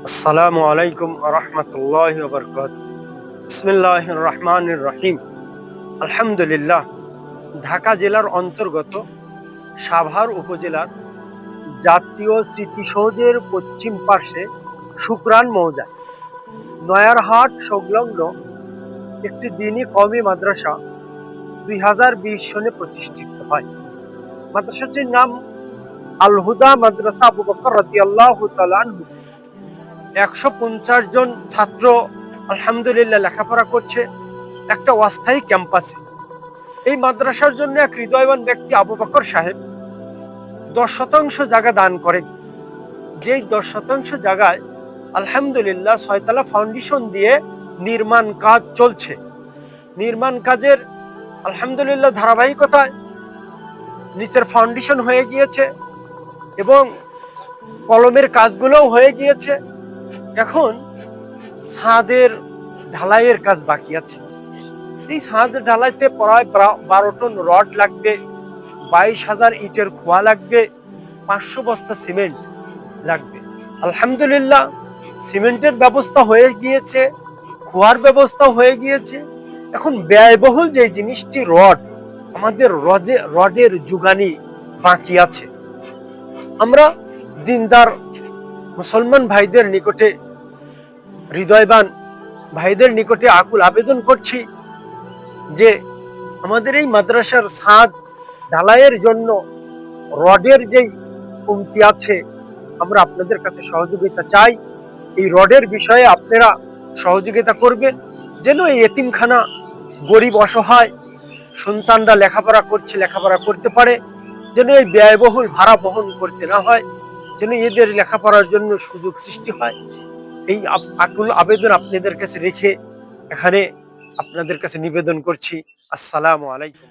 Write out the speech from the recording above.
আসসালামু আলাইকুম রহমতুল্লাহি ওয়া বারাকাতুহু। বিসমিল্লাহির রহমানির রহিম। আলহামদুলিল্লাহ। ঢাকা জেলার অন্তর্গত সাভার উপজেলার জাতীয় স্মৃতিসৌধের পশ্চিম পার্শ্বে শুকরান মৌজায় নয়ারহাট সংলগ্ন একটি দ্বীনী কওমি মাদ্রাসা 2020 সনে প্রতিষ্ঠিত হয়। মাদ্রাসাটির নাম আল হুদা মাদ্রাসা আবু বকর রাদিয়াল্লাহু তাআলা আনহু। 150 জন ছাত্র আলহামদুলিল্লাহ লেখাপড়া করছে একটা অস্থায়ী ক্যাম্পাসে। এই মাদ্রাসার জন্য এক হৃদয়বান ব্যক্তি আবু বকর সাহেব 10% জায়গা দান করেন। যেই 10% জায়গায় আলহামদুলিল্লাহ 6 তলা ফাউন্ডেশন দিয়ে নির্মাণ কাজ চলছে। নির্মাণ কাজের আলহামদুলিল্লাহ ধারাবাহিকতায় নিচের ফাউন্ডেশন হয়ে গিয়েছে এবং কলমের কাজগুলোও হয়ে গিয়েছে। এখন ছাদের ঢালাইয়ের কাজ বাকি আছে। এই ছাদ ঢালাইতে প্রায় 12 টন রড লাগবে, 22,000 ইটের খোয়া লাগবে, 500 বস্তা সিমেন্ট লাগবে। আলহামদুলিল্লাহ সিমেন্টের ব্যবস্থা হয়ে গিয়েছে, খোয়ার ব্যবস্থা হয়ে গিয়েছে। এখন ব্যয়বহুল যে জিনিসটি রড, আমাদের রডের জুগানি বাকি আছে। আমরা দিনদার মুসলমান ভাইদের নিকটে, হৃদয়বান ভাইদের নিকটে আকুল আবেদন করছি যে আমাদের এই মাদ্রাসার ছাদ ঢালাইয়ের জন্য রডের যেই কমতি আছে, আমরা আপনাদের কাছে সহযোগিতা চাই। এই রডের বিষয়ে আপনারা সহযোগিতা করবেন, যেন এই এতিমখানা গরিব অসহায় সন্তানরা লেখাপড়া করছে, লেখাপড়া করতে পারে, যেন এই ব্যয়বহুল ভাড়া বহন করতে না হয়, যেন এদের লেখাপড়ার জন্য সুযোগ সৃষ্টি হয়। এই আকুল আবেদন আপনাদের কাছে রেখে এখানে আপনাদের কাছে নিবেদন করছি। আসসালামু আলাইকুম।